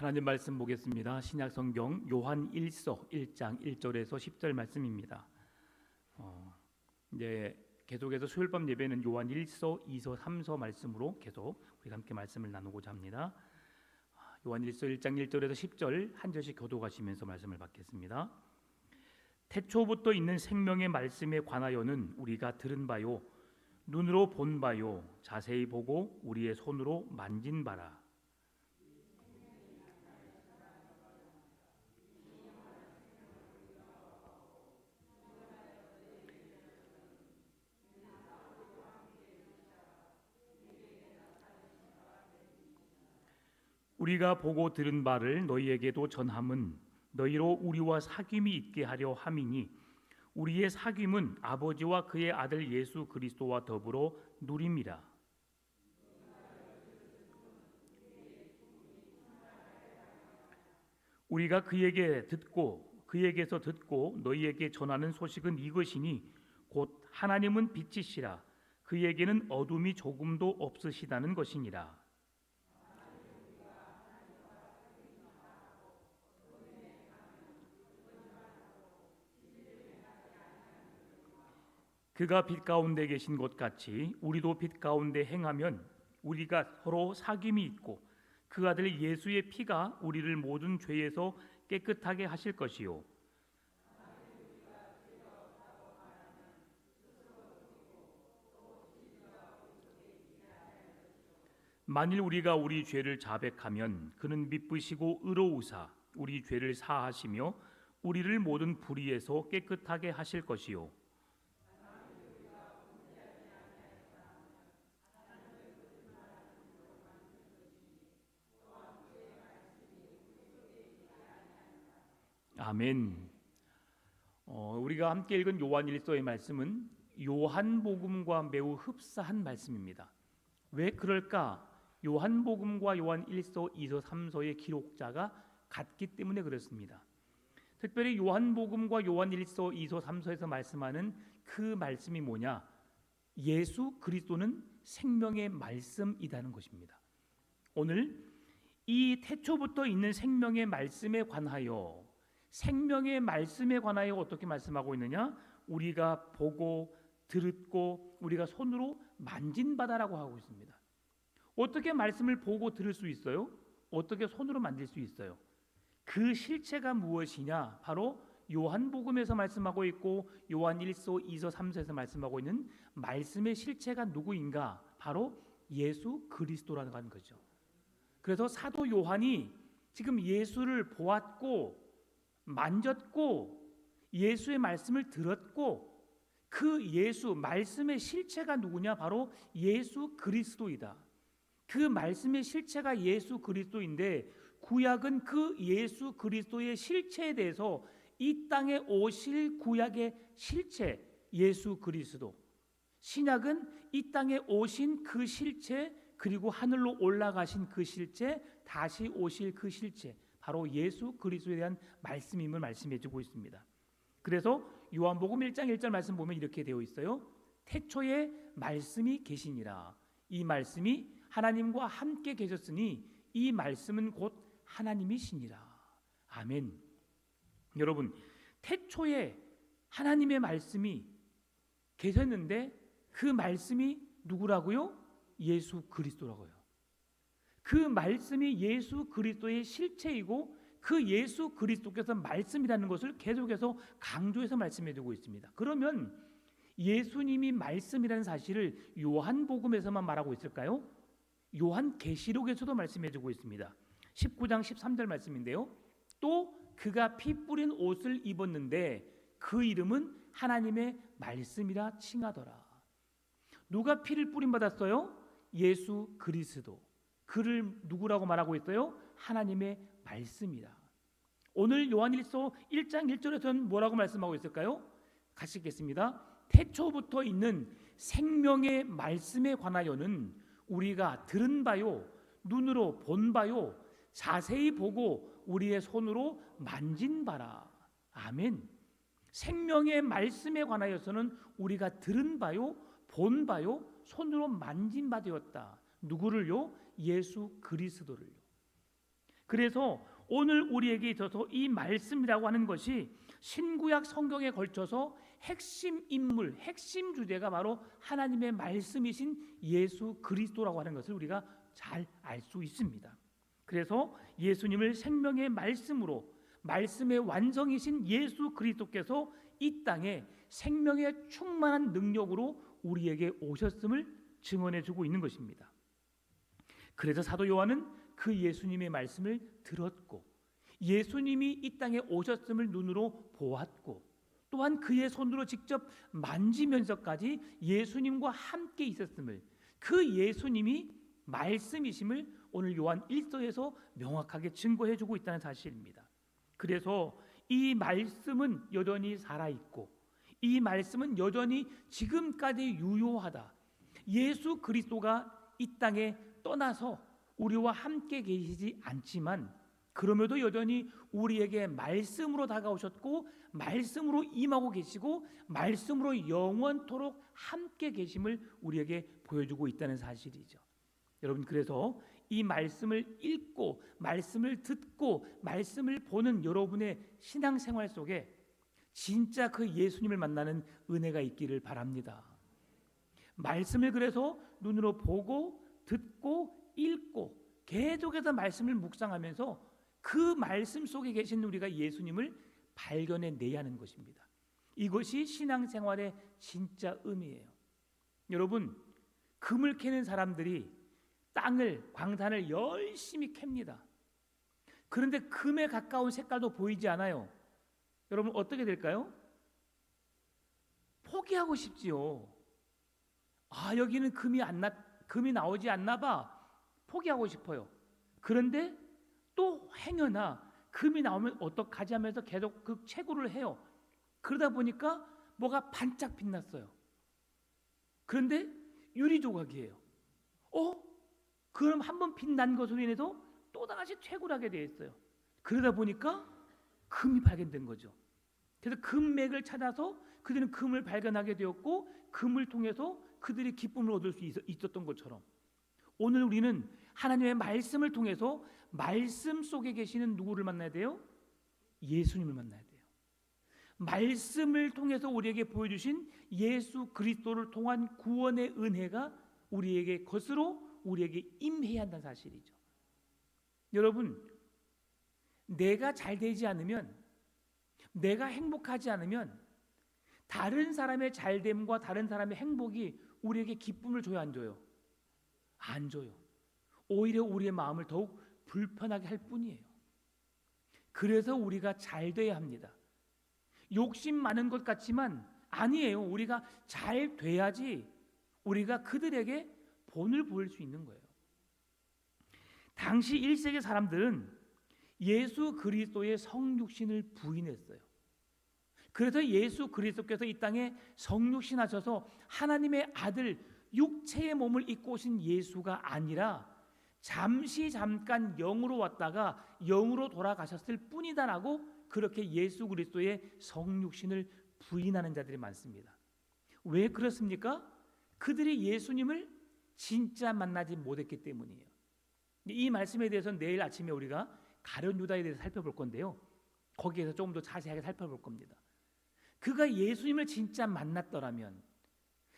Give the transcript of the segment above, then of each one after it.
하나님 말씀 보겠습니다. 신약 성경 요한 1서 1장 1절에서 10절 말씀입니다. 이제 계속해서 수요일 밤 예배는 요한 1서, 2서, 3서 말씀으로 계속 우리가 함께 말씀을 나누고자 합니다. 요한 1서 1장 1절에서 10절 한 절씩 교독하시면서 말씀을 받겠습니다. 태초부터 있는 생명의 말씀에 관하여는 우리가 들은 바요, 눈으로 본 바요, 자세히 보고 우리의 손으로 만진 바라. 우리가 보고 들은 바를 너희에게도 전함은 너희로 우리와 사귐이 있게 하려 함이니 우리의 사귐은 아버지와 그의 아들 예수 그리스도와 더불어 누림이라. 우리가 그에게서 듣고 너희에게 전하는 소식은 이것이니 곧 하나님은 빛이시라 그에게는 어둠이 조금도 없으시다는 것이니라. 그가 빛 가운데 계신 것 같이 우리도 빛 가운데 행하면 우리가 서로 사귐이 있고 그 아들 예수의 피가 우리를 모든 죄에서 깨끗하게 하실 것이요 만일 우리가 우리 죄를 자백하면 그는 미쁘시고 의로우사 우리 죄를 사하시며 우리를 모든 불의에서 깨끗하게 하실 것이요 아멘. 우리가 함께 읽은 요한 1서의 말씀은 요한복음과 매우 흡사한 말씀입니다. 왜 그럴까? 요한복음과 요한 1서, 2서, 3서의 기록자가 같기 때문에 그렇습니다. 특별히 요한복음과 요한 1서, 2서, 3서에서 말씀하는 그 말씀이 뭐냐? 예수 그리스도는 생명의 말씀이라는 것입니다. 오늘 이 태초부터 있는 생명의 말씀에 관하여 생명의 말씀에 관하여 어떻게 말씀하고 있느냐? 우리가 보고 듣고 우리가 손으로 만진 바다라고 하고 있습니다. 어떻게 말씀을 보고 들을 수 있어요? 어떻게 손으로 만질 수 있어요? 그 실체가 무엇이냐? 바로 요한복음에서 말씀하고 있고 요한 1서, 2서, 3서에서 말씀하고 있는 말씀의 실체가 누구인가? 바로 예수 그리스도라는 거죠. 그래서 사도 요한이 지금 예수를 보았고 만졌고 예수의 말씀을 들었고 그 예수 말씀의 실체가 누구냐? 바로 예수 그리스도이다. 그 말씀의 실체가 예수 그리스도인데 구약은 그 예수 그리스도의 실체에 대해서 이 땅에 오실 구약의 실체 예수 그리스도, 신약은 이 땅에 오신 그 실체 그리고 하늘로 올라가신 그 실체 다시 오실 그 실체 바로 예수 그리스도에 대한 말씀임을 말씀해 주고 있습니다. 그래서 요한복음 1장 1절 말씀 보면 이렇게 되어 있어요. 태초에 말씀이 계시니라. 이 말씀이 하나님과 함께 계셨으니 이 말씀은 곧 하나님이시니라. 아멘. 여러분, 태초에 하나님의 말씀이 계셨는데 그 말씀이 누구라고요? 예수 그리스도라고요. 그 말씀이 예수 그리스도의 실체이고 그 예수 그리스도께서 말씀이라는 것을 계속해서 강조해서 말씀해 주고 있습니다. 그러면 예수님이 말씀이라는 사실을 요한복음에서만 말하고 있을까요? 요한계시록에서도 말씀해 주고 있습니다. 19장 13절 말씀인데요. 또 그가 피 뿌린 옷을 입었는데 그 이름은 하나님의 말씀이라 칭하더라. 누가 피를 뿌림 받았어요? 예수 그리스도. 그를 누구라고 말하고 있어요? 하나님의 말씀이다. 오늘 요한 1서 1장 1절에서는 뭐라고 말씀하고 있을까요? 같이 읽겠습니다. 태초부터 있는 생명의 말씀에 관하여는 우리가 들은 바요, 눈으로 본 바요, 자세히 보고 우리의 손으로 만진 바라. 아멘. 생명의 말씀에 관하여서는 우리가 들은 바요, 본 바요, 손으로 만진 바 되었다. 누구를요? 예수 그리스도를요. 그래서 오늘 우리에게 있어서 이 말씀이라고 하는 것이 신구약 성경에 걸쳐서 핵심 인물, 핵심 주제가 바로 하나님의 말씀이신 예수 그리스도라고 하는 것을 우리가 잘 알 수 있습니다. 그래서 예수님을 생명의 말씀으로, 말씀의 완성이신 예수 그리스도께서 이 땅에 생명의 충만한 능력으로 우리에게 오셨음을 증언해 주고 있는 것입니다. 그래서 사도 요한은 그 예수님의 말씀을 들었고, 예수님이 이 땅에 오셨음을 눈으로 보았고, 또한 그의 손으로 직접 만지면서까지 예수님과 함께 있었음을, 그 예수님이 말씀이심을 오늘 요한 1서에서 명확하게 증거해 주고 있다는 사실입니다. 그래서 이 말씀은 여전히 살아있고, 이 말씀은 여전히 지금까지 유효하다. 예수 그리스도가 이 땅에 떠나서 우리와 함께 계시지 않지만 그럼에도 여전히 우리에게 말씀으로 다가오셨고, 말씀으로 임하고 계시고, 말씀으로 영원토록 함께 계심을 우리에게 보여주고 있다는 사실이죠. 여러분, 그래서 이 말씀을 읽고 말씀을 듣고 말씀을 보는 여러분의 신앙생활 속에 진짜 그 예수님을 만나는 은혜가 있기를 바랍니다. 말씀을 그래서 눈으로 보고 듣고 읽고 계속해서 말씀을 묵상하면서 그 말씀 속에 계신 우리가 예수님을 발견해내야 하는 것입니다. 이것이 신앙생활의 진짜 의미예요. 여러분, 금을 캐는 사람들이 땅을, 광산을 열심히 캡니다. 그런데 금에 가까운 색깔도 보이지 않아요. 여러분, 어떻게 될까요? 포기하고 싶지요. 여기는 금이 나오지 않나 봐. 포기하고 싶어요. 그런데 또 행여나 금이 나오면 어떡하지 하면서 계속 그 채굴을 해요. 그러다 보니까 뭐가 반짝 빛났어요. 그런데 유리 조각이에요. 그럼 한번 빛난 것으로 인해서 또다시 채굴하게 되어 있어요. 그러다 보니까 금이 발견된 거죠. 그래서 금맥을 찾아서 그들은 금을 발견하게 되었고, 금을 통해서 그들이 기쁨을 얻을 수 있었던 것처럼 오늘 우리는 하나님의 말씀을 통해서 말씀 속에 계시는 누구를 만나야 돼요? 예수님을 만나야 돼요. 말씀을 통해서 우리에게 보여주신 예수 그리스도를 통한 구원의 은혜가 우리에게 것으로 우리에게 임해야 한다는 사실이죠. 여러분, 내가 잘 되지 않으면, 내가 행복하지 않으면 다른 사람의 잘됨과 다른 사람의 행복이 우리에게 기쁨을 줘요, 안 줘요? 안 줘요. 오히려 우리의 마음을 더욱 불편하게 할 뿐이에요. 그래서 우리가 잘 돼야 합니다. 욕심 많은 것 같지만 아니에요. 우리가 잘 돼야지 우리가 그들에게 본을 보일 수 있는 거예요. 당시 1세기 사람들은 예수 그리스도의 성육신을 부인했어요. 그래서 예수 그리스도께서 이 땅에 성육신하셔서 하나님의 아들, 육체의 몸을 입고 오신 예수가 아니라 잠깐 영으로 왔다가 영으로 돌아가셨을 뿐이다라고 그렇게 예수 그리스도의 성육신을 부인하는 자들이 많습니다. 왜 그렇습니까? 그들이 예수님을 진짜 만나지 못했기 때문이에요. 이 말씀에 대해서는 내일 아침에 우리가 가룟 유다에 대해서 살펴볼 건데요, 거기에서 조금 더 자세하게 살펴볼 겁니다. 그가 예수님을 진짜 만났더라면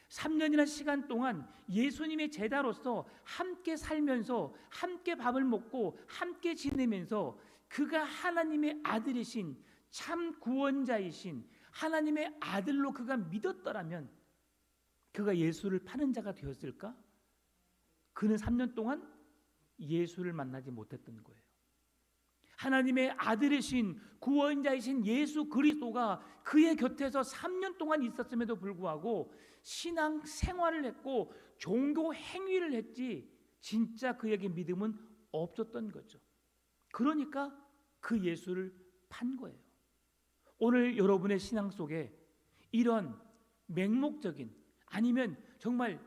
3년이라는 시간 동안 예수님의 제자로서 함께 살면서 함께 밥을 먹고 함께 지내면서 그가 하나님의 아들이신 참 구원자이신 하나님의 아들로 그가 믿었더라면 그가 예수를 파는 자가 되었을까? 그는 3년 동안 예수를 만나지 못했던 거예요. 하나님의 아들이신 구원자이신 예수 그리스도가 그의 곁에서 3년 동안 있었음에도 불구하고 신앙 생활을 했고 종교 행위를 했지 진짜 그에게 믿음은 없었던 거죠. 그러니까 그 예수를 판 거예요. 오늘 여러분의 신앙 속에 이런 맹목적인, 아니면 정말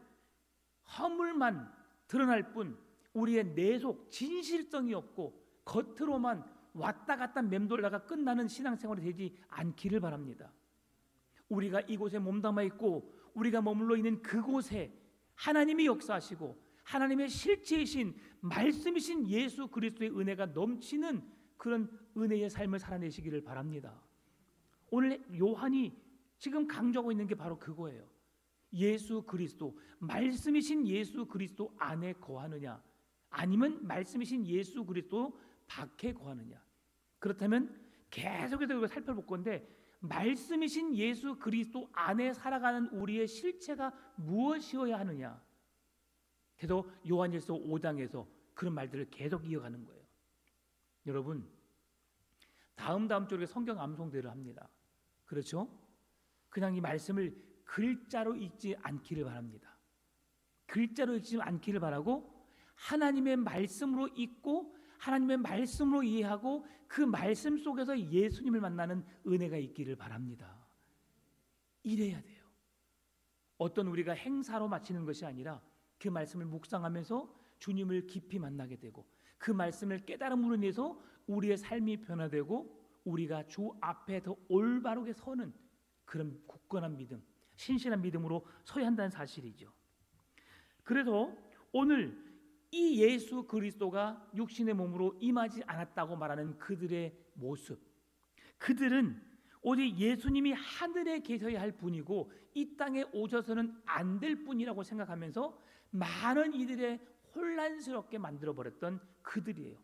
허물만 드러날 뿐 우리의 내속 진실성이 없고 겉으로만 왔다 갔다 맴돌다가 끝나는 신앙생활이 되지 않기를 바랍니다. 우리가 이곳에 몸담아 있고 우리가 머물러 있는 그곳에 하나님이 역사하시고 하나님의 실체이신 말씀이신 예수 그리스도의 은혜가 넘치는 그런 은혜의 삶을 살아내시기를 바랍니다. 오늘 요한이 지금 강조하고 있는 게 바로 그거예요. 예수 그리스도, 말씀이신 예수 그리스도 안에 거하느냐, 아니면 말씀이신 예수 그리스도 밖에 거하느냐. 그렇다면 계속해서 이걸 살펴볼 건데, 말씀이신 예수 그리스도 안에 살아가는 우리의 실체가 무엇이어야 하느냐. 그래서 요한일서 5장에서 그런 말들을 계속 이어가는 거예요. 여러분, 다음 주에 성경 암송대를 합니다. 그렇죠? 그냥 이 말씀을 글자로 읽지 않기를 바랍니다. 글자로 읽지 않기를 바라고 하나님의 말씀으로 읽고 하나님의 말씀으로 이해하고 그 말씀 속에서 예수님을 만나는 은혜가 있기를 바랍니다. 이래야 돼요. 어떤 우리가 행사로 마치는 것이 아니라 그 말씀을 묵상하면서 주님을 깊이 만나게 되고 그 말씀을 깨달음으로 인해서 우리의 삶이 변화되고 우리가 주 앞에 더 올바르게 서는 그런 굳건한 믿음, 신실한 믿음으로 서야 한다는 사실이죠. 그래서 오늘 이 예수 그리스도가 육신의 몸으로 임하지 않았다고 말하는 그들의 모습, 그들은 오직 예수님이 하늘에 계셔야 할 분이고 이 땅에 오셔서는 안 될 분이라고 생각하면서 많은 이들의 혼란스럽게 만들어버렸던 그들이에요.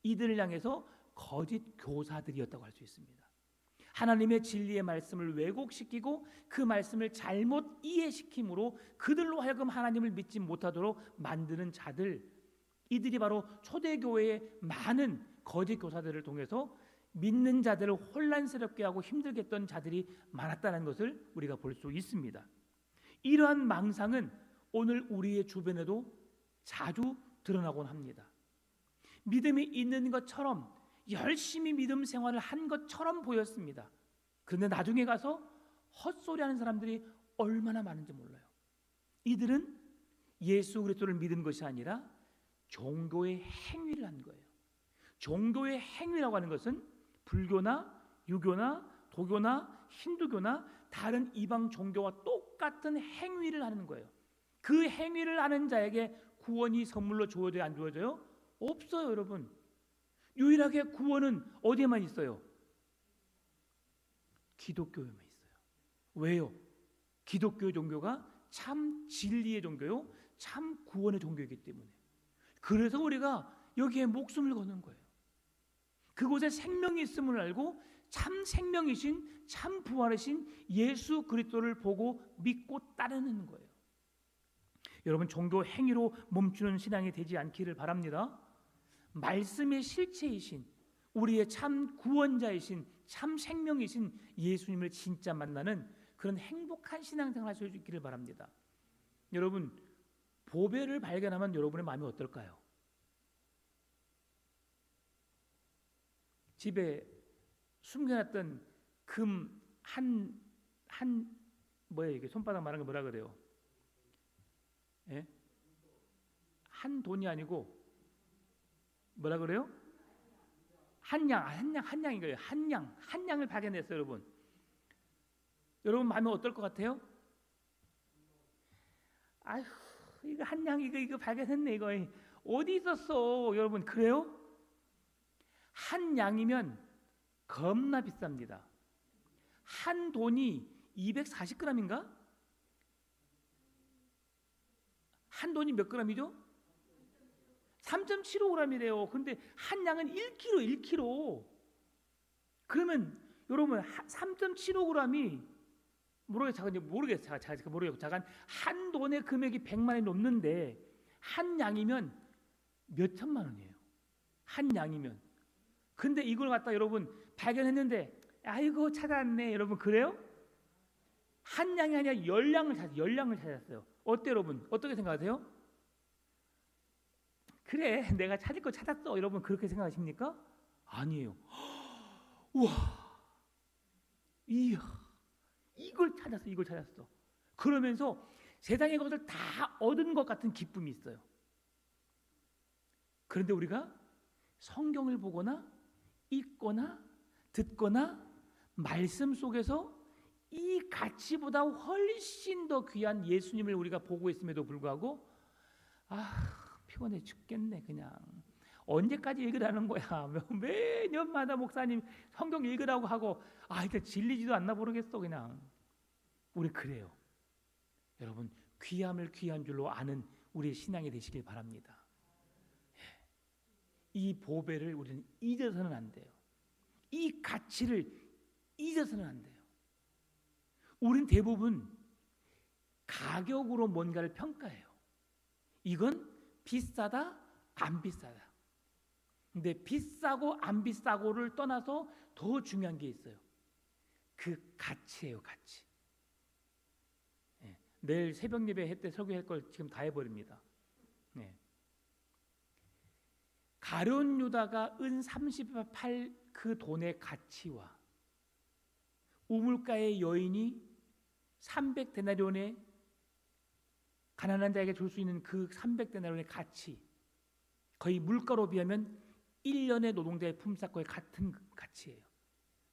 이들을 향해서 거짓 교사들이었다고 할 수 있습니다. 하나님의 진리의 말씀을 왜곡시키고 그 말씀을 잘못 이해시킴으로 그들로 하여금 하나님을 믿지 못하도록 만드는 자들, 이들이 바로 초대교회의 많은 거짓 교사들을 통해서 믿는 자들을 혼란스럽게 하고 힘들게 했던 자들이 많았다는 것을 우리가 볼 수 있습니다. 이러한 망상은 오늘 우리의 주변에도 자주 드러나곤 합니다. 믿음이 있는 것처럼 열심히 믿음 생활을 한 것처럼 보였습니다. 그런데 나중에 가서 헛소리하는 사람들이 얼마나 많은지 몰라요. 이들은 예수 그리스도를 믿은 것이 아니라 종교의 행위를 한 거예요. 종교의 행위라고 하는 것은 불교나 유교나 도교나 힌두교나 다른 이방 종교와 똑같은 행위를 하는 거예요. 그 행위를 하는 자에게 구원이 선물로 주어져요, 안 주어져요? 없어요, 여러분. 유일하게 구원은 어디에만 있어요? 기독교에만 있어요. 왜요? 기독교 종교가 참 진리의 종교요, 참 구원의 종교이기 때문에. 그래서 우리가 여기에 목숨을 거는 거예요. 그곳에 생명이 있음을 알고 참 생명이신, 참 부활이신 예수 그리스도를 보고 믿고 따르는 거예요. 여러분, 종교 행위로 멈추는 신앙이 되지 않기를 바랍니다. 말씀의 실체이신, 우리의 참 구원자이신, 참 생명이신 예수님을 진짜 만나는 그런 행복한 신앙생활 할 수 있기를 바랍니다. 여러분, 보배를 발견하면 여러분의 마음이 어떨까요? 집에 숨겨놨던 금 뭐예요? 이게 손바닥 말하는 거 뭐라 그래요? 예? 한 돈이 아니고 뭐라 그래요? 한 양인 거예요. 한 양을 발견했어요, 여러분. 여러분 마음이 어떨 것 같아요? 아휴, 이거 한 양 이거 발견했네. 이거 어디 있었어, 여러분? 그래요? 한 양이면 겁나 비쌉니다. 한 돈이 240g인가? 한 돈이 몇 g이죠? 3.75g이래요. 근데 한 양은 1kg. 그러면 여러분 3.75g이 모르겠어요. 잠깐 한 돈의 금액이 100만 원이 넘는데 한 양이면 몇 천만 원이에요. 한 양이면. 근데 이걸 갖다 여러분 발견했는데 아이고 찾았네. 여러분 그래요? 한 양이 아니라 10양을 찾았어요. 어때 여러분? 어떻게 생각하세요? 그래, 내가 찾을 거 찾았어. 여러분 그렇게 생각하십니까? 아니에요. 우와, 이야, 이걸 찾았어. 그러면서 세상의 것을 다 얻은 것 같은 기쁨이 있어요. 그런데 우리가 성경을 보거나 읽거나 듣거나 말씀 속에서 이 가치보다 훨씬 더 귀한 예수님을 우리가 보고 있음에도 불구하고 피곤해 죽겠네. 그냥 언제까지 읽으라는 거야. 매년마다 목사님 성경 읽으라고 하고 이제 질리지도 않나 모르겠어. 그냥 우리 그래요. 여러분 귀함을 귀한 줄로 아는 우리의 신앙이 되시길 바랍니다. 이 보배를 우리는 잊어서는 안 돼요. 이 가치를 잊어서는 안 돼요. 우린 대부분 가격으로 뭔가를 평가해요. 이건 비싸다, 안 비싸다. 근데 비싸고 안 비싸고를 떠나서 더 중요한 게 있어요. 그 가치예요, 가치. 내일 새벽 예배 할 때 설교할 걸 지금 다 해버립니다. 가룟 유다가 은 30을 팔 그 돈의 가치와 우물가의 여인이 300데나리온의 가난한 자에게 줄 수 있는 그 300데나리온의 가치, 거의 물가로 비하면 1년의 노동자의 품삯과의 같은 가치예요.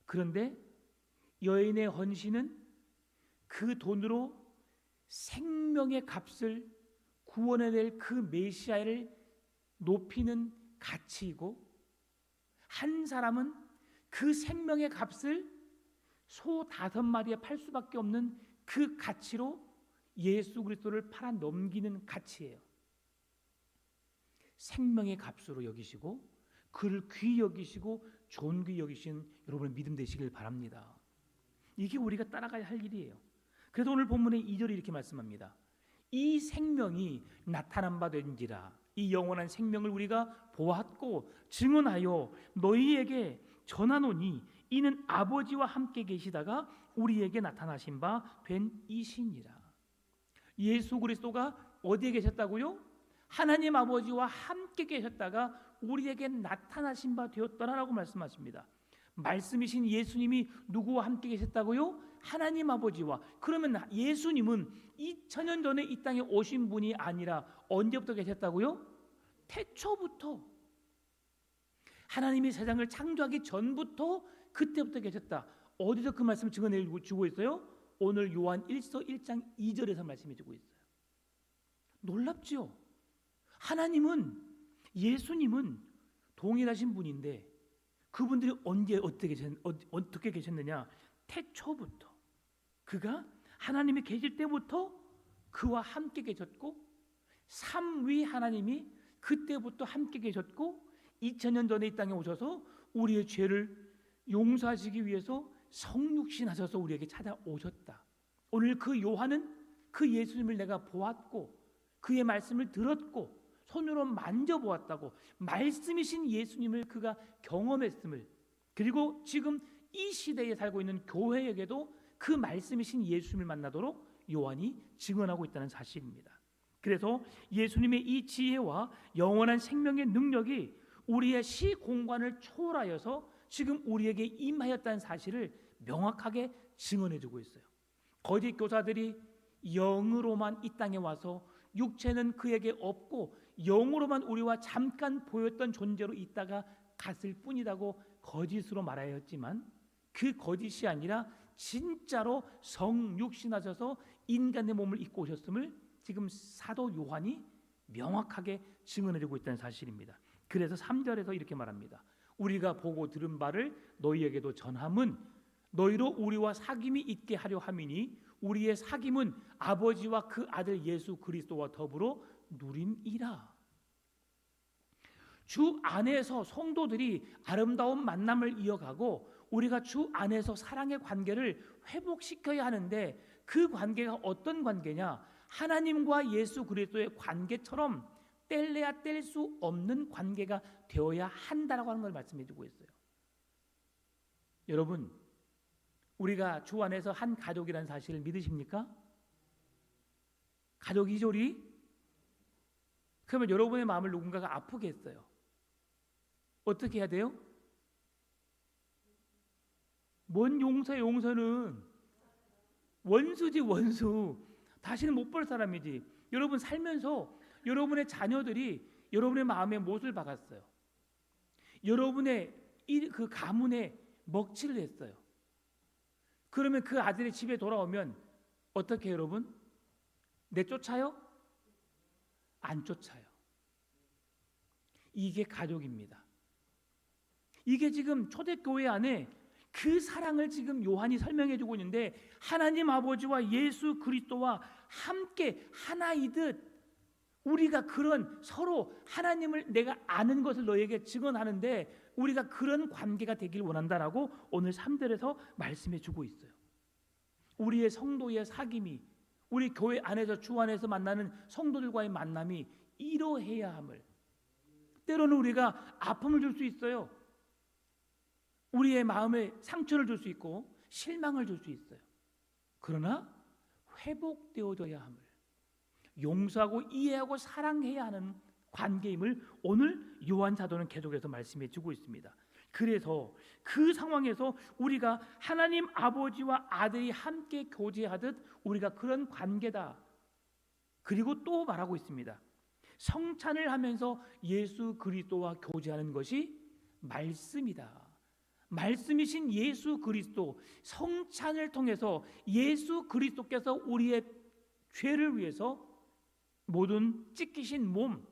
그런데 여인의 헌신은 그 돈으로 생명의 값을 구원해낼 그 메시아를 높이는 가치이고, 한 사람은 그 생명의 값을 소 5마리에 팔 수밖에 없는 그 가치로 예수 그리스도를 팔아 넘기는 가치예요. 생명의 값으로 여기시고 그를 귀히 여기시고 존귀히 여기신 여러분의 믿음 되시길 바랍니다. 이게 우리가 따라가야 할 일이에요. 그래서 오늘 본문의 2절이 이렇게 말씀합니다. 이 생명이 나타난 바 된지라. 이 영원한 생명을 우리가 보았고 증언하여 너희에게 전하노니 이는 아버지와 함께 계시다가 우리에게 나타나신 바 된 이시니라. 예수 그리스도가 어디에 계셨다고요? 하나님 아버지와 함께 계셨다가 우리에게 나타나신 바 되었더라라고 말씀하십니다. 말씀이신 예수님이 누구와 함께 계셨다고요? 하나님 아버지와. 그러면 예수님은 2000년 전에 이 땅에 오신 분이 아니라 언제부터 계셨다고요? 태초부터. 하나님이 세상을 창조하기 전부터 그때부터 계셨다. 어디서 그 말씀을 증언해 주고 있어요? 오늘 요한 1서 1장 2절에서 말씀해 주고 있어요. 놀랍죠? 하나님은, 예수님은 동일하신 분인데 그분들이 언제 어떻게 계셨느냐? 태초부터. 그가 하나님이 계실 때부터 그와 함께 계셨고, 삼위 하나님이 그때부터 함께 계셨고 2000년 전에 이 땅에 오셔서 우리의 죄를 용서하시기 위해서 성육신하셔서 우리에게 찾아오셨다. 오늘 그 요한은 그 예수님을 내가 보았고 그의 말씀을 들었고 손으로 만져보았다고, 말씀이신 예수님을 그가 경험했음을, 그리고 지금 이 시대에 살고 있는 교회에게도 그 말씀이신 예수님을 만나도록 요한이 증언하고 있다는 사실입니다. 그래서 예수님의 이 지혜와 영원한 생명의 능력이 우리의 시공간을 초월하여서 지금 우리에게 임하였다는 사실을 명확하게 증언해주고 있어요. 거짓 교사들이 영으로만 이 땅에 와서 육체는 그에게 없고 영으로만 우리와 잠깐 보였던 존재로 있다가 갔을 뿐이라고 거짓으로 말하였지만, 그 거짓이 아니라 진짜로 성육신하셔서 인간의 몸을 입고 오셨음을 지금 사도 요한이 명확하게 증언해주고 있다는 사실입니다. 그래서 3절에서 이렇게 말합니다. 우리가 보고 들은 바를 너희에게도 전함은 너희로 우리와 사귐이 있게 하려 함이니 우리의 사귐은 아버지와 그 아들 예수 그리스도와 더불어 누림이라. 주 안에서 성도들이 아름다운 만남을 이어가고 우리가 주 안에서 사랑의 관계를 회복시켜야 하는데, 그 관계가 어떤 관계냐? 하나님과 예수 그리스도의 관계처럼 뗄래야 뗄 수 없는 관계가 되어야 한다라고 하는 걸 말씀해 주고 있어요. 여러분, 우리가 주 안에서 한 가족이라는 사실을 믿으십니까? 가족 이조리? 그러면 여러분의 마음을 누군가가 아프게 했어요. 어떻게 해야 돼요? 뭔 용서는 원수지, 원수. 다시는 못 볼 사람이지. 여러분 살면서 여러분의 자녀들이 여러분의 마음에 못을 박았어요. 여러분의 그 가문에 먹칠을 했어요. 그러면 그 아들이 집에 돌아오면 어떻게 해요, 여러분? 내쫓아요? 안 쫓아요. 이게 가족입니다. 이게 지금 초대교회 안에 그 사랑을 지금 요한이 설명해 주고 있는데, 하나님 아버지와 예수 그리스도와 함께 하나이듯 우리가 그런 서로 하나님을 내가 아는 것을 너에게 증언하는데 우리가 그런 관계가 되길 원한다라고 오늘 3절에서 말씀해 주고 있어요. 우리의 성도의 사귐이, 우리 교회 안에서 주 안에서 만나는 성도들과의 만남이 이러해야 함을. 때로는 우리가 아픔을 줄 수 있어요. 우리의 마음에 상처를 줄 수 있고 실망을 줄 수 있어요. 그러나 회복되어져야 함을, 용서하고 이해하고 사랑해야 하는 관계임을 오늘 요한 사도는 계속해서 말씀해 주고 있습니다. 그래서 그 상황에서 우리가 하나님 아버지와 아들이 함께 교제하듯 우리가 그런 관계다. 그리고 또 말하고 있습니다. 성찬을 하면서 예수 그리스도와 교제하는 것이 말씀이다. 말씀이신 예수 그리스도, 성찬을 통해서 예수 그리스도께서 우리의 죄를 위해서 모든 찢기신 몸,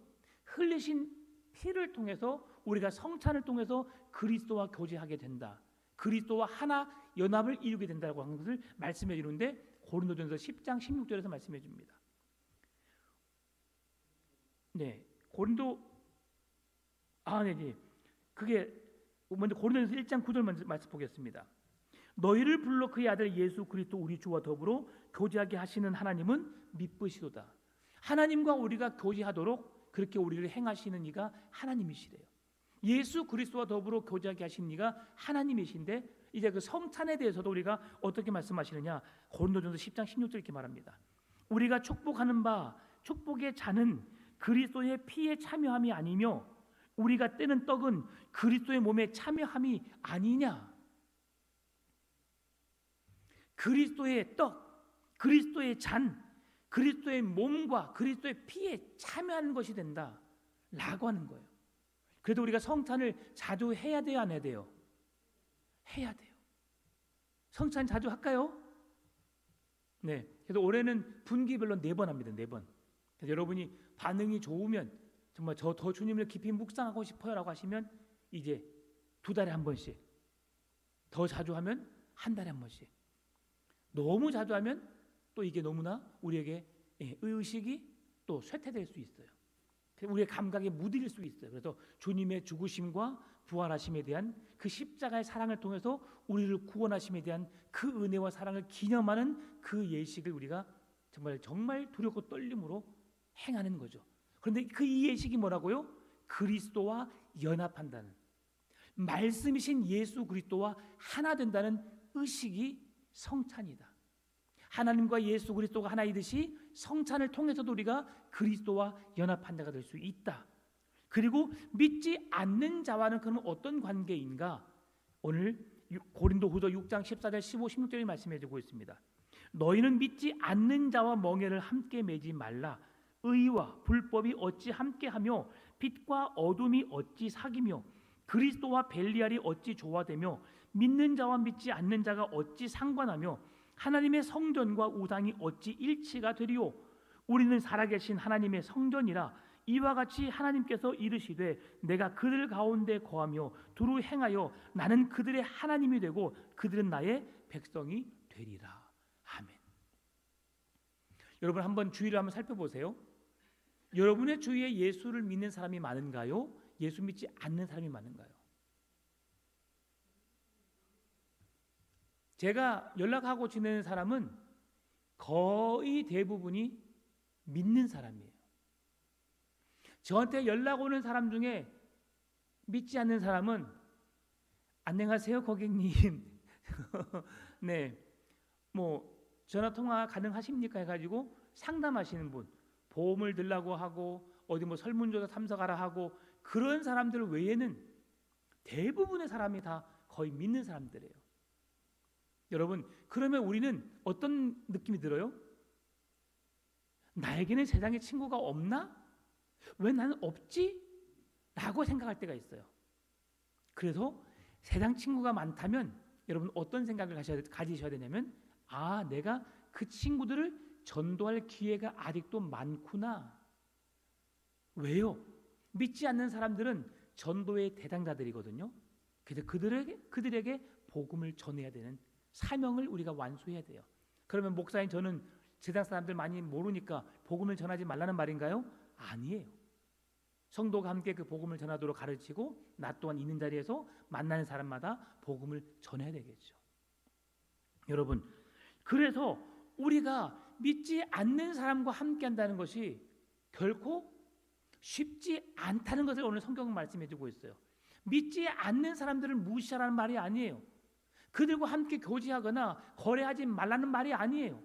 흘리신 피를 통해서 우리가 성찬을 통해서 그리스도와 교제하게 된다. 그리스도와 하나 연합을 이루게 된다고 하는 것을 말씀해 주는데, 고린도전서 10장 16절에서 말씀해 줍니다. 네, 그게 먼저 고린도전서 1장 9절 먼저 말씀 보겠습니다. 너희를 불러 그의 아들 예수 그리스도 우리 주와 더불어 교제하게 하시는 하나님은 미쁘시도다. 하나님과 우리가 교제하도록 그렇게 우리를 행하시는 이가 하나님이시래요. 예수 그리스도와 더불어 교제하게 하신 이가 하나님이신데, 이제 그 성찬에 대해서도 우리가 어떻게 말씀하시느냐, 고린도전서 10장 16절 이렇게 말합니다. 우리가 축복하는 바 축복의 잔은 그리스도의 피에 참여함이 아니며 우리가 떼는 떡은 그리스도의 몸에 참여함이 아니냐. 그리스도의 떡, 그리스도의 잔, 그리스도의 몸과 그리스도의 피에 참여하는 것이 된다라고 하는 거예요. 그래도 우리가 성찬을 자주 해야 돼요, 안 해야 돼요? 해야 돼요. 성찬 자주 할까요? 네. 그래서 올해는 분기별로 4번 합니다. 4번. 그래서 여러분이 반응이 좋으면 정말 더 주님을 깊이 묵상하고 싶어요라고 하시면 이제 2달에 한 번씩, 더 자주 하면 1달에 한 번씩, 너무 자주 하면 또 이게 너무나 우리에게 의식이 또 쇠퇴될 수 있어요. 우리의 감각에 무딜 수 있어요. 그래서 주님의 죽으심과 부활하심에 대한 그 십자가의 사랑을 통해서 우리를 구원하심에 대한 그 은혜와 사랑을 기념하는 그 예식을 우리가 정말 두렵고 떨림으로 행하는 거죠. 그런데 그 이 예식이 뭐라고요? 그리스도와 연합한다는, 말씀이신 예수 그리스도와 하나 된다는 의식이 성찬이다. 하나님과 예수 그리스도가 하나이듯이 성찬을 통해서도 우리가 그리스도와 연합한 자가 될 수 있다. 그리고 믿지 않는 자와는 그럼 어떤 관계인가? 오늘 고린도후서 6장 14절 15, 16절이 말씀해 주고 있습니다. 너희는 믿지 않는 자와 멍에를 함께 매지 말라. 의와 불법이 어찌 함께하며 빛과 어둠이 어찌 사귀며 그리스도와 벨리알이 어찌 조화되며 믿는 자와 믿지 않는 자가 어찌 상관하며 하나님의 성전과 우상이 어찌 일치가 되리요. 우리는 살아계신 하나님의 성전이라. 이와 같이 하나님께서 이르시되 내가 그들 가운데 거하며 두루 행하여 나는 그들의 하나님이 되고 그들은 나의 백성이 되리라. 아멘. 여러분 한번 주위를 한번 살펴보세요. 여러분의 주위에 예수를 믿는 사람이 많은가요? 예수 믿지 않는 사람이 많은가요? 제가 연락하고 지내는 사람은 거의 대부분이 믿는 사람이에요. 저한테 연락 오는 사람 중에 믿지 않는 사람은 안녕하세요 고객님 네, 뭐 전화 통화 가능하십니까 해가지고 상담하시는 분, 보험을 들라고 하고 어디 뭐 설문조사 참석하라 하고, 그런 사람들 외에는 대부분의 사람이 다 거의 믿는 사람들이에요. 여러분, 그러면 우리는 어떤 느낌이 들어요? 나에게는 세상에 친구가 없나? 왜 나는 없지? 라고 생각할 때가 있어요. 그래서 세상 친구가 많다면 여러분 어떤 생각을 가지셔야 되냐면, 내가 그 친구들을 전도할 기회가 아직도 많구나. 왜요? 믿지 않는 사람들은 전도의 대상자들이거든요. 그래서 그들에게 복음을 전해야 되는 사명을 우리가 완수해야 돼요. 그러면 목사님, 저는 세상 사람들 많이 모르니까 복음을 전하지 말라는 말인가요? 아니에요. 성도가 함께 그 복음을 전하도록 가르치고 나 또한 있는 자리에서 만나는 사람마다 복음을 전해야 되겠죠. 여러분, 그래서 우리가 믿지 않는 사람과 함께 한다는 것이 결코 쉽지 않다는 것을 오늘 성경은 말씀해 주고 있어요. 믿지 않는 사람들을 무시하라는 말이 아니에요. 그들과 함께 교제하거나 거래하지 말라는 말이 아니에요.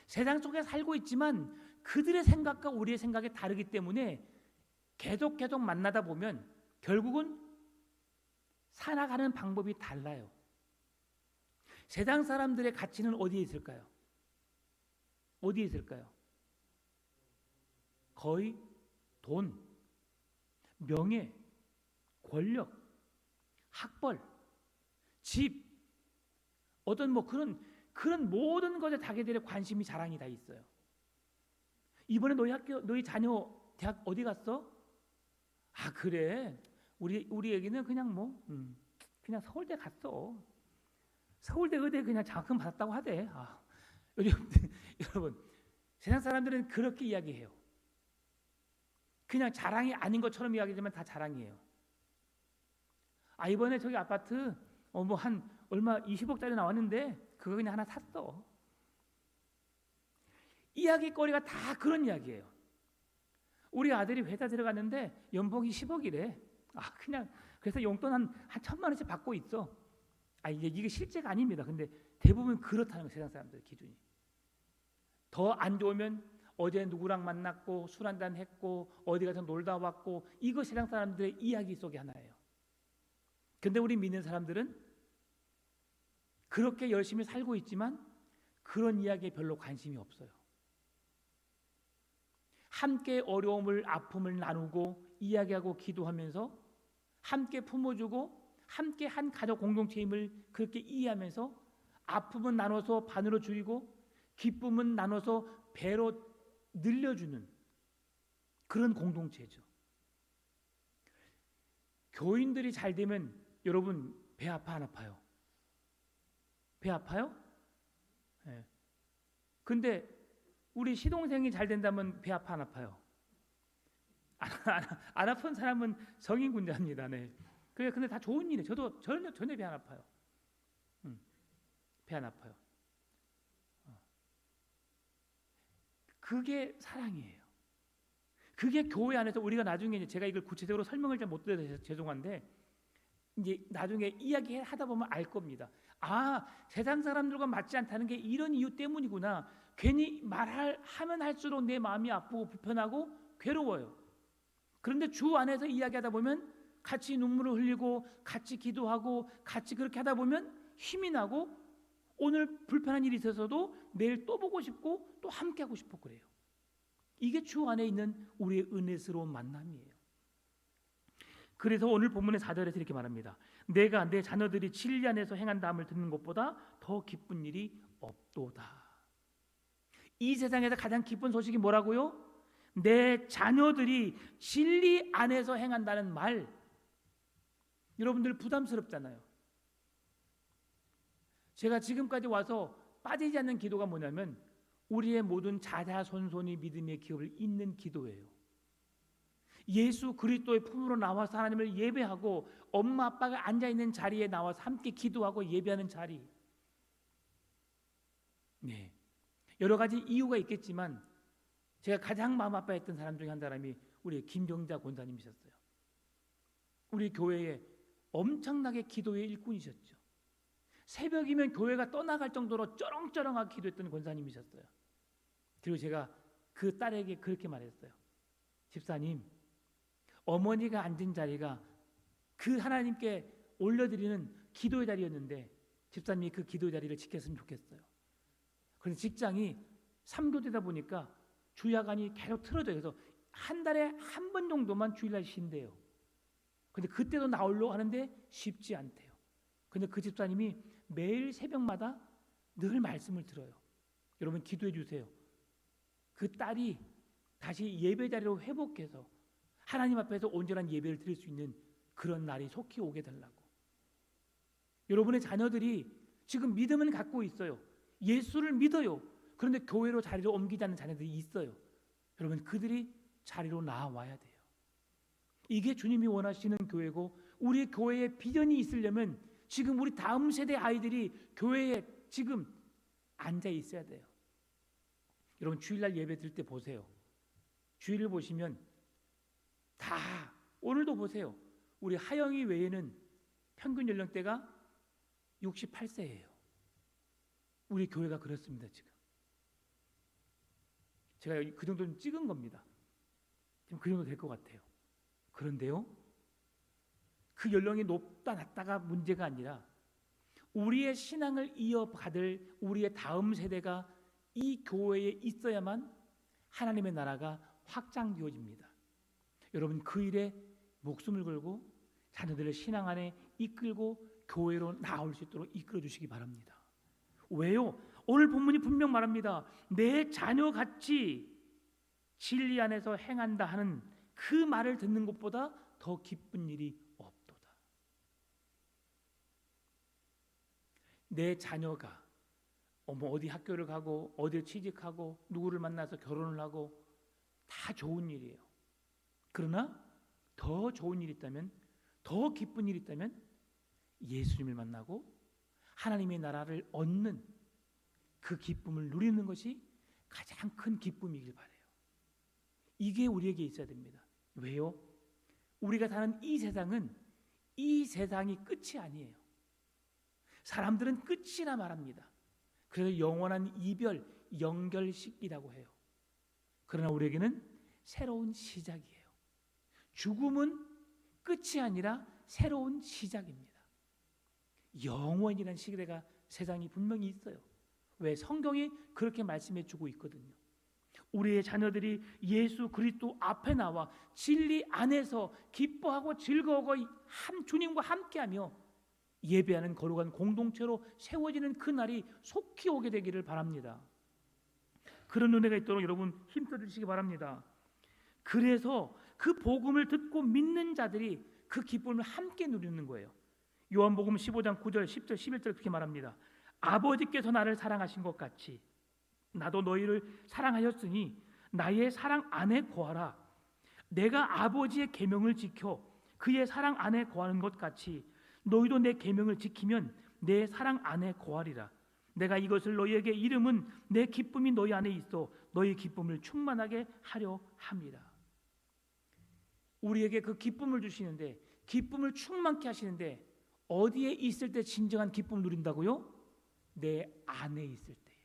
세상 속에 살고 있지만 그들의 생각과 우리의 생각이 다르기 때문에 계속 만나다 보면 결국은 살아가는 방법이 달라요. 세상 사람들의 가치는 어디에 있을까요? 어디에 있을까요? 거의 돈, 명예, 권력, 학벌, 집, 어떤 그런 모든 것에 자기들의 관심이 자랑이 다 있어요. 이번에 너희 자녀 대학 어디 갔어? 아, 그래. 우리 애기는 그냥 그냥 서울대 갔어. 서울대 의대 그냥 장학금 받았다고 하대. 아, 여러분, 세상 사람들은 그렇게 이야기해요. 그냥 자랑이 아닌 것처럼 이야기하지만 다 자랑이에요. 아, 이번에 저기 아파트 한 얼마 20억짜리 나왔는데 그거 그냥 하나 샀어. 이야기거리가 다 그런 이야기예요. 우리 아들이 회사 들어갔는데 연봉이 10억이래. 아, 그냥 그래서 용돈 한 1,000만 원씩 받고 있어. 아, 이게 실제가 아닙니다. 근데 대부분 그렇다는 거, 세상 사람들 기준이. 더 안 좋으면 어제 누구랑 만났고 술 한잔 했고 어디 가서 놀다 왔고, 이거 세상 사람들의 이야기 속의 하나예요. 근데 우리 믿는 사람들은 그렇게 열심히 살고 있지만 그런 이야기에 별로 관심이 없어요. 함께 어려움을, 아픔을 나누고 이야기하고 기도하면서 함께 품어주고 함께 한 가족 공동체임을 그렇게 이해하면서 아픔은 나눠서 반으로 줄이고 기쁨은 나눠서 배로 늘려주는 그런 공동체죠. 교인들이 잘 되면 여러분 배 아파 안 아파요? 배 아파요? 네. 근데 우리 시동생이 잘 된다면 배 아파 안 아파요? 안 아픈 사람은 성인군자입니다. 네. 그래, 근데 다 좋은 일이에요. 저도 전혀 배 안 아파요. 배 안 아파요. 그게 사랑이에요. 그게 교회 안에서 우리가 나중에 제가 이걸 구체적으로 설명을 잘 못 드려서 죄송한데 이제 나중에 이야기하다 보면 알 겁니다. 아, 세상 사람들과 맞지 않다는 게 이런 이유 때문이구나. 괜히 하면 할수록 내 마음이 아프고 불편하고 괴로워요. 그런데 주 안에서 이야기하다 보면 같이 눈물을 흘리고 같이 기도하고 같이 그렇게 하다 보면 힘이 나고 오늘 불편한 일이 있어서도 내일 또 보고 싶고 또 함께 하고 싶고 그래요. 이게 주 안에 있는 우리의 은혜스러운 만남이에요. 그래서 오늘 본문의 4절에서 이렇게 말합니다. 내가 내 자녀들이 진리 안에서 행한다함을 듣는 것보다 더 기쁜 일이 없도다. 이 세상에서 가장 기쁜 소식이 뭐라고요? 내 자녀들이 진리 안에서 행한다는 말. 여러분들 부담스럽잖아요. 제가 지금까지 와서 빠지지 않는 기도가 뭐냐면 우리의 모든 자자손손이 믿음의 기업을 잇는 기도예요. 예수 그리스도의 품으로 나와서 하나님을 예배하고 엄마 아빠가 앉아있는 자리에 나와서 함께 기도하고 예배하는 자리. 네, 여러 가지 이유가 있겠지만 제가 가장 마음 아파했던 사람 중에 한 사람이 우리 김병자 권사님이셨어요. 우리 교회에 엄청나게 기도의 일꾼이셨죠. 새벽이면 교회가 떠나갈 정도로 쩌렁쩌렁하게 기도했던 권사님이셨어요. 그리고 제가 그 딸에게 그렇게 말했어요. 집사님, 어머니가 앉은 자리가 그 하나님께 올려드리는 기도의 자리였는데 집사님이 그 기도의 자리를 지켰으면 좋겠어요. 그런데 직장이 3교대다 보니까 주야간이 계속 틀어져요. 그래서 한 달에 한 번 정도만 주일날 쉰대요. 근데 그때도 나오려고 하는데 쉽지 않대요. 근데 그 집사님이 매일 새벽마다 늘 말씀을 들어요. 여러분 기도해 주세요. 그 딸이 다시 예배 자리로 회복해서 하나님 앞에서 온전한 예배를 드릴 수 있는 그런 날이 속히 오게 달라고. 여러분의 자녀들이 지금 믿음은 갖고 있어요. 예수를 믿어요. 그런데 교회로 자리를 옮기지 않는 자녀들이 있어요. 여러분, 그들이 자리로 나와야 돼요. 이게 주님이 원하시는 교회고, 우리 교회에 비전이 있으려면 지금 우리 다음 세대 아이들이 교회에 지금 앉아 있어야 돼요. 여러분, 주일날 예배 드릴 때 보세요. 주일을 보시면 다, 오늘도 보세요. 우리 하영이 외에는 평균 연령대가 68세예요. 우리 교회가 그렇습니다. 지금 제가 그 정도는 찍은 겁니다. 지금 그 정도 될 것 같아요. 그런데요, 그 연령이 높다 낮다가 문제가 아니라 우리의 신앙을 이어받을 우리의 다음 세대가 이 교회에 있어야만 하나님의 나라가 확장되어집니다. 여러분, 그 일에 목숨을 걸고 자녀들을 신앙 안에 이끌고 교회로 나올 수 있도록 이끌어 주시기 바랍니다. 왜요? 오늘 본문이 분명 말합니다. 내 자녀같이 진리 안에서 행한다 하는 그 말을 듣는 것보다 더 기쁜 일이 없도다. 내 자녀가 어디 학교를 가고 어디를 취직하고 누구를 만나서 결혼을 하고 다 좋은 일이에요. 그러나 더 좋은 일이 있다면, 더 기쁜 일이 있다면 예수님을 만나고 하나님의 나라를 얻는 그 기쁨을 누리는 것이 가장 큰 기쁨이길 바라요. 이게 우리에게 있어야 됩니다. 왜요? 우리가 사는 이 세상은 이 세상이 끝이 아니에요. 사람들은 끝이라 말합니다. 그래서 영원한 이별, 영결식이라고 해요. 그러나 우리에게는 새로운 시작이에요. 죽음은 끝이 아니라 새로운 시작입니다. 영원이라는 시대가 세상이 분명히 있어요. 왜? 성경이 그렇게 말씀해 주고 있거든요. 우리의 자녀들이 예수 그리스도 앞에 나와 진리 안에서 기뻐하고 즐거워하고 주님과 함께하며 예배하는 거룩한 공동체로 세워지는 그 날이 속히 오게 되기를 바랍니다. 그런 은혜가 있도록 여러분 힘써 주시기 바랍니다. 그래서 그 복음을 듣고 믿는 자들이 그 기쁨을 함께 누리는 거예요. 요한복음 15장 9절 10절 11절 그렇게 말합니다. 아버지께서 나를 사랑하신 것 같이 나도 너희를 사랑하였으니 나의 사랑 안에 거하라. 내가 아버지의 계명을 지켜 그의 사랑 안에 거하는 것 같이 너희도 내 계명을 지키면 내 사랑 안에 거하리라. 내가 이것을 너희에게 이름은 내 기쁨이 너희 안에 있어 너희 기쁨을 충만하게 하려 함이라. 우리에게 그 기쁨을 주시는데, 기쁨을 충만케 하시는데 어디에 있을 때 진정한 기쁨을 누린다고요? 내 안에 있을 때에,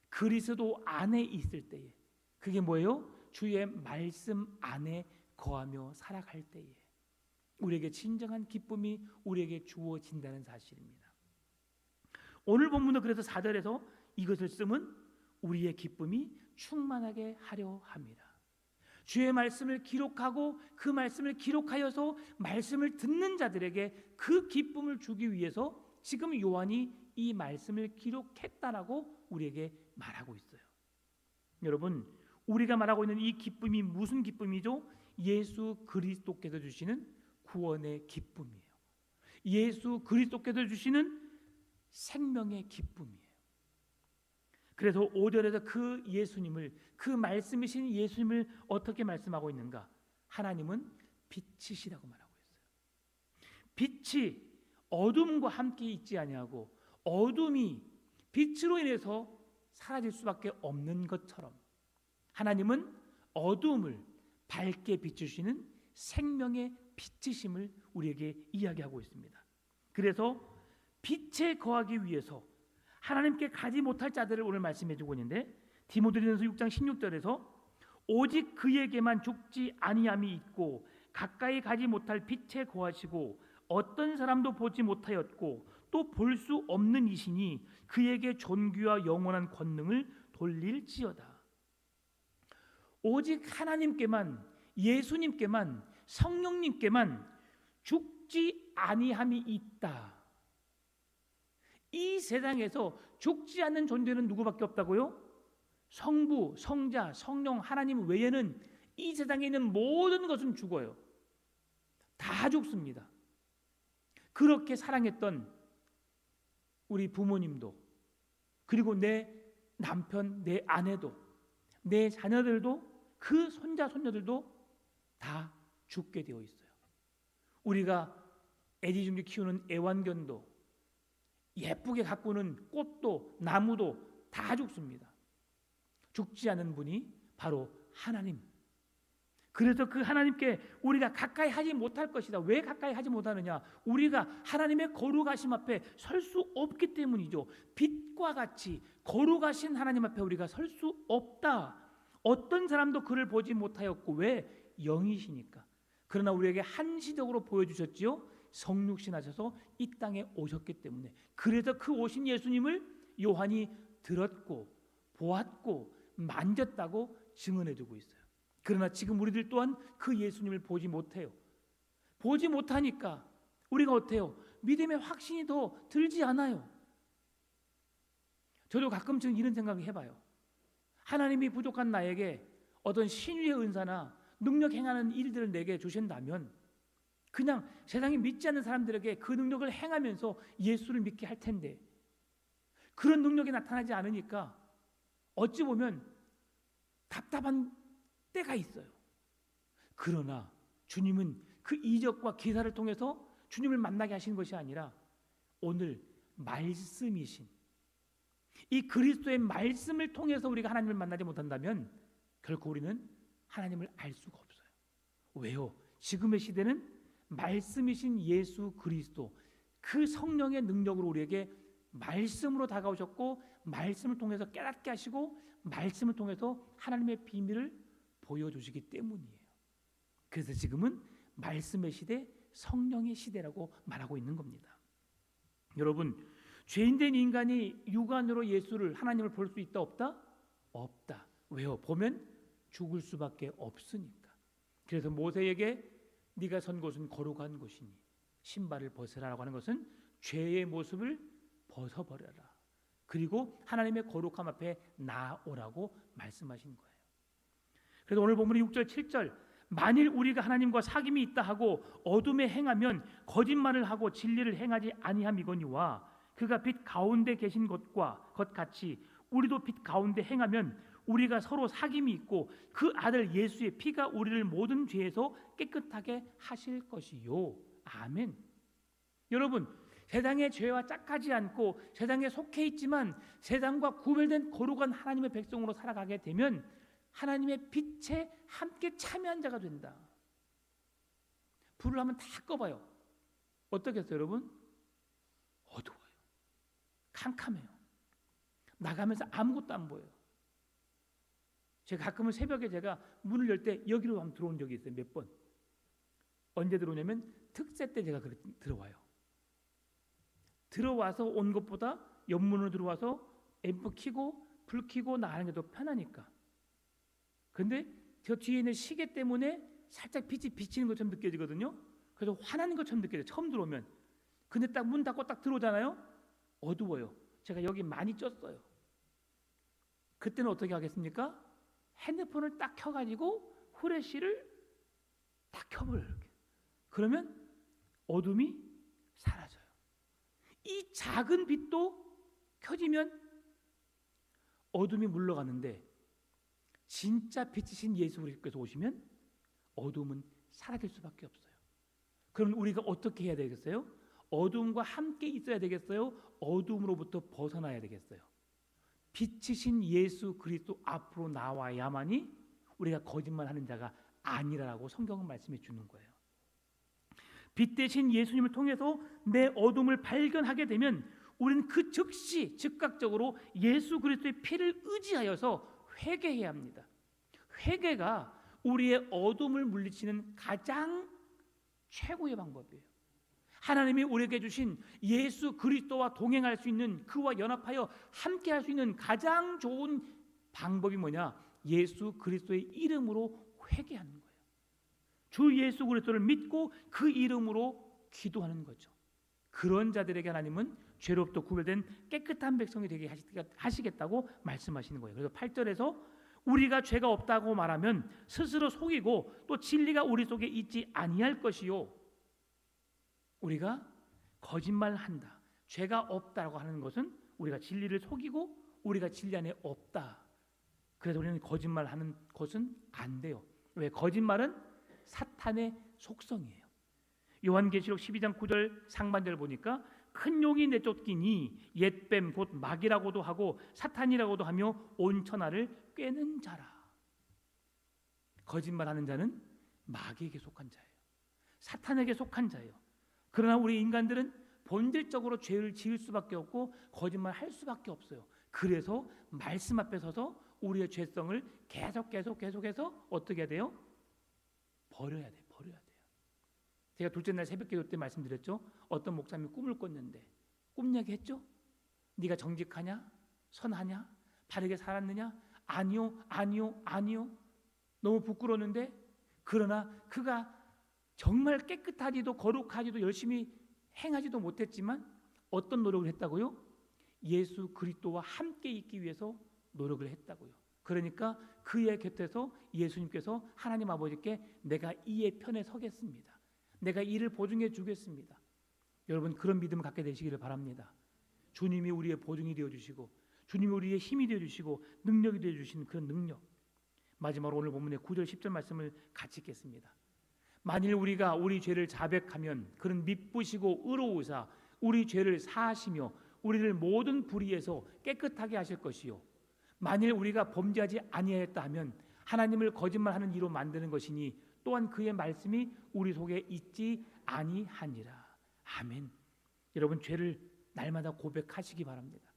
그리스도 안에 있을 때에. 그게 뭐예요? 주의 말씀 안에 거하며 살아갈 때에 우리에게 진정한 기쁨이 우리에게 주어진다는 사실입니다. 오늘 본문도 그래서 4절에서 이것을 쓰면 우리의 기쁨이 충만하게 하려 합니다. 주의 말씀을 기록하고 그 말씀을 기록하여서 말씀을 듣는 자들에게 그 기쁨을 주기 위해서 지금 요한이 이 말씀을 기록했다라고 우리에게 말하고 있어요. 여러분, 우리가 말하고 있는 이 기쁨이 무슨 기쁨이죠? 예수 그리스도께서 주시는 구원의 기쁨이에요. 예수 그리스도께서 주시는 생명의 기쁨이에요. 그래서 5절에서 그 예수님을, 그 말씀이신 예수님을 어떻게 말씀하고 있는가? 하나님은 빛이시라고 말하고 있어요. 빛이 어둠과 함께 있지 아니하고 어둠이 빛으로 인해서 사라질 수밖에 없는 것처럼 하나님은 어둠을 밝게 비추시는 생명의 빛이심을 우리에게 이야기하고 있습니다. 그래서 빛에 거하기 위해서 하나님께 가지 못할 자들을 오늘 말씀해 주고 있는데, 디모데전서 6장 16절에서 오직 그에게만 죽지 아니함이 있고 가까이 가지 못할 빛에 거하시고 어떤 사람도 보지 못하였고 또 볼 수 없는 이시니 그에게 존귀와 영원한 권능을 돌릴지어다. 오직 하나님께만, 예수님께만, 성령님께만 죽지 아니함이 있다. 이 세상에서 죽지 않는 존재는 누구밖에 없다고요? 성부, 성자, 성령 하나님 외에는 이 세상에 있는 모든 것은 죽어요. 다 죽습니다. 그렇게 사랑했던 우리 부모님도, 그리고 내 남편, 내 아내도, 내 자녀들도, 그 손자, 손녀들도 다 죽게 되어 있어요. 우리가 애지중지 키우는 애완견도, 예쁘게 가꾸는 꽃도, 나무도 다 죽습니다. 죽지 않은 분이 바로 하나님. 그래서 그 하나님께 우리가 가까이 하지 못할 것이다. 왜 가까이 하지 못하느냐? 우리가 하나님의 거룩하심 앞에 설 수 없기 때문이죠. 빛과 같이 거룩하신 하나님 앞에 우리가 설 수 없다. 어떤 사람도 그를 보지 못하였고, 왜? 영이시니까. 그러나 우리에게 한시적으로 보여주셨지요. 성육신 하셔서 이 땅에 오셨기 때문에. 그래서 그 오신 예수님을 요한이 들었고 보았고 만졌다고 증언해주고 있어요. 그러나 지금 우리들 또한 그 예수님을 보지 못해요. 보지 못하니까 우리가 어때요? 믿음의 확신이 더 들지 않아요. 저도 가끔씩 이런 생각을 해봐요. 하나님이 부족한 나에게 어떤 신유의 은사나 능력 행하는 일들을 내게 주신다면 그냥 세상에 믿지 않는 사람들에게 그 능력을 행하면서 예수를 믿게 할 텐데, 그런 능력이 나타나지 않으니까 어찌 보면 답답한 때가 있어요. 그러나 주님은 그 이적과 기사를 통해서 주님을 만나게 하시는 것이 아니라 오늘 말씀이신 이 그리스도의 말씀을 통해서 우리가 하나님을 만나지 못한다면 결코 우리는 하나님을 알 수가 없어요. 왜요? 지금의 시대는 말씀이신 예수 그리스도, 그 성령의 능력으로 우리에게 말씀으로 다가오셨고, 말씀을 통해서 깨닫게 하시고, 말씀을 통해서 하나님의 비밀을 보여주시기 때문이에요. 그래서 지금은 말씀의 시대, 성령의 시대라고 말하고 있는 겁니다. 여러분, 죄인된 인간이 육안으로 예수를, 하나님을 볼 수 있다 없다? 없다. 왜요? 보면 죽을 수밖에 없으니까. 그래서 모세에게 네가 선 곳은 거룩한 곳이니 신발을 벗으라라고 하는 것은 죄의 모습을 벗어버려라. 그리고 하나님의 거룩함 앞에 나오라고 말씀하신 거예요. 그래서 오늘 본문의 6절 7절, 만일 우리가 하나님과 사귐이 있다 하고 어둠에 행하면 거짓말을 하고 진리를 행하지 아니함이거니와 그가 빛 가운데 계신 것과 같이 우리도 빛 가운데 행하면 우리가 서로 사귐이 있고 그 아들 예수의 피가 우리를 모든 죄에서 깨끗하게 하실 것이요. 아멘. 여러분, 세상의 죄와 짝하지 않고 세상에 속해 있지만 세상과 구별된 거룩한 하나님의 백성으로 살아가게 되면 하나님의 빛에 함께 참여한 자가 된다. 불을 한번 다 꺼봐요. 어떻겠어요, 여러분? 어두워요. 캄캄해요. 나가면서 아무것도 안 보여요. 제가 가끔은 새벽에 제가 문을 열 때 여기로 한번 들어온 적이 있어요. 몇 번. 언제 들어오냐면 특세 때 제가 들어와요. 들어와서 온 것보다 옆문으로 들어와서 앰프 켜고 불 켜고 나가는 게 더 편하니까. 근데 저 뒤에 있는 시계 때문에 살짝 빛이 비치는 것처럼 느껴지거든요. 그래서 화나는 것처럼 느껴져요. 처음 들어오면. 근데 딱 문 닫고 딱 들어오잖아요. 어두워요. 제가 여기 많이 쪘어요. 그때는 어떻게 하겠습니까? 핸드폰을 딱 켜가지고 후레쉬를 딱 켜버려요. 그러면 어둠이 사라져요. 이 작은 빛도 켜지면 어둠이 물러가는데 진짜 빛이신 예수 그리스도께서 오시면 어둠은 사라질 수밖에 없어요. 그럼 우리가 어떻게 해야 되겠어요? 어둠과 함께 있어야 되겠어요? 어둠으로부터 벗어나야 되겠어요? 빛이신 예수 그리스도 앞으로 나와야만이 우리가 거짓말하는 자가 아니라고 성경은 말씀해 주는 거예요. 빛 대신 예수님을 통해서 내 어둠을 발견하게 되면 우리는 그 즉시 즉각적으로 예수 그리스도의 피를 의지하여서 회개해야 합니다. 회개가 우리의 어둠을 물리치는 가장 최고의 방법이에요. 하나님이 우리에게 주신 예수 그리스도와 동행할 수 있는, 그와 연합하여 함께할 수 있는 가장 좋은 방법이 뭐냐? 예수 그리스도의 이름으로 회개하는 거예요. 주 예수 그리스도를 믿고 그 이름으로 기도하는 거죠. 그런 자들에게 하나님은 죄로부터 구별된 깨끗한 백성이 되게 하시겠다고 말씀하시는 거예요. 그래서 8절에서 우리가 죄가 없다고 말하면 스스로 속이고 또 진리가 우리 속에 있지 아니할 것이요. 우리가 거짓말한다. 죄가 없다고 하는 것은 우리가 진리를 속이고 우리가 진리 안에 없다. 그래서 우리는 거짓말하는 것은 안 돼요. 왜? 거짓말은 사탄의 속성이에요. 요한계시록 12장 9절 상반절 보니까 큰 용이 내쫓기니 옛뱀 곧 마귀라고도 하고 사탄이라고도 하며 온 천하를 꿰는 자라. 거짓말하는 자는 마귀에게 속한 자예요. 사탄에게 속한 자예요. 그러나 우리 인간들은 본질적으로 죄를 지을 수밖에 없고 거짓말할 수밖에 없어요. 그래서 말씀 앞에 서서 우리의 죄성을 계속해서 어떻게 해야 돼요? 버려야 돼요. 제가 둘째 날 새벽기도 때 말씀드렸죠. 어떤 목사님이 꿈을 꿨는데 꿈 얘기했죠. 네가 정직하냐? 선하냐? 바르게 살았느냐? 아니요. 너무 부끄러웠는데 그러나 그가 정말 깨끗하지도 거룩하지도 열심히 행하지도 못했지만 어떤 노력을 했다고요? 예수 그리스도와 함께 있기 위해서 노력을 했다고요. 그러니까 그의 곁에서 예수님께서 하나님 아버지께 내가 이의 편에 서겠습니다. 내가 이를 보증해 주겠습니다. 여러분 그런 믿음을 갖게 되시기를 바랍니다. 주님이 우리의 보증이 되어주시고 주님이 우리의 힘이 되어주시고 능력이 되어주시는 그런 능력. 마지막으로 오늘 본문의 9절 10절 말씀을 같이 읽겠습니다. 만일 우리가 우리 죄를 자백하면 그는 미쁘시고 의로우사 우리 죄를 사하시며 우리를 모든 불의에서 깨끗하게 하실 것이요 만일 우리가 범죄하지 아니하였다 하면 하나님을 거짓말하는 이로 만드는 것이니 또한 그의 말씀이 우리 속에 있지 아니하니라. 아멘. 여러분 죄를 날마다 고백하시기 바랍니다.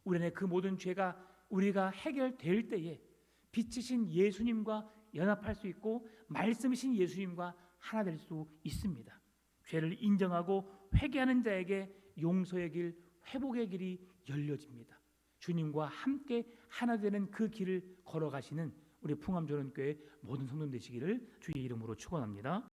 우리 안에 그 모든 죄가 우리가 해결될 때에 빛이신 예수님과 연합할 수 있고 말씀이신 예수님과 하나 될 수 있습니다. 죄를 인정하고 회개하는 자에게 용서의 길, 회복의 길이 열려집니다. 주님과 함께 하나 되는 그 길을 걸어가시는 우리 풍암조론교회 모든 성도들 되시기를 주의 이름으로 축원합니다.